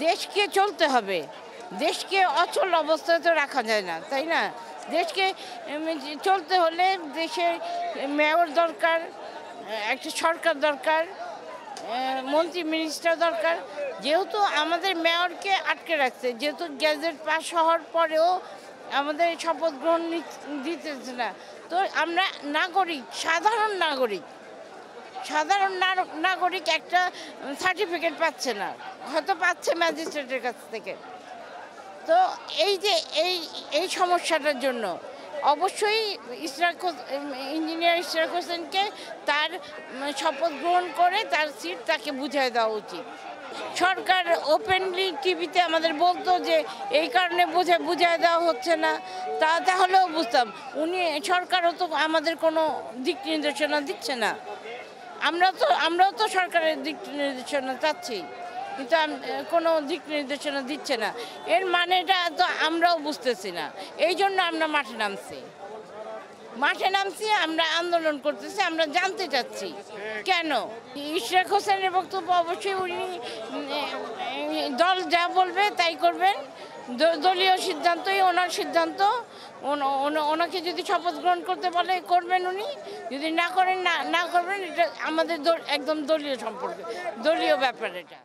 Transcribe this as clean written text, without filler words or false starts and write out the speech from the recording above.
দেশকে চলতে হবে, দেশকে অচল অবস্থায় তো রাখা যায় না, তাই না? দেশকে চলতে হলে দেশের মেয়র দরকার, একটা সরকার দরকার, মন্ত্রী মিনিস্টার দরকার। যেহেতু আমাদের মেয়রকে আটকে রাখছে, যেহেতু গ্যাজেট পাস হওয়ার পরেও আমাদের শপথ গ্রহণ দিতেছে না, তো আমরা নাগরিক, সাধারণ নাগরিক একটা সার্টিফিকেট পাচ্ছে না, হয়তো পাচ্ছে ম্যাজিস্ট্রেটের কাছ থেকে। তো এই যে এই সমস্যাটার জন্য অবশ্যই ইঞ্জিনিয়ার ইশরাক হোসেনকে তার শপথ গ্রহণ করে তার সিট তাকে বুঝিয়ে দেওয়া উচিত। সরকার ওপেনলি টিভিতে আমাদের বলতো যে এই কারণে বুঝিয়ে দেওয়া হচ্ছে না, তাহলেও বুঝতাম। সরকারও তো আমাদের কোনো দিক নির্দেশনা দিচ্ছে না। আমরাও তো সরকারের দিক নির্দেশনা চাচ্ছি, কিন্তু কোনো দিক নির্দেশনা দিচ্ছে না। এর মানেটা তো আমরাও বুঝতেছি না। এই জন্য আমরা মাঠে নামছি, আমরা আন্দোলন করতেছি, আমরা জানতে চাচ্ছি কেন। ইশরাক হোসেনের বক্তব্য অবশ্যই উনি দল যা বলবে তাই করবেন, দলীয় সিদ্ধান্তই ওনার সিদ্ধান্ত। ওনাকে যদি শপথ গ্রহণ করতে বলে করবেন, উনি যদি না করবেন, এটা আমাদের একদম দলীয় সম্পর্ক, দলীয় ব্যাপার এটা।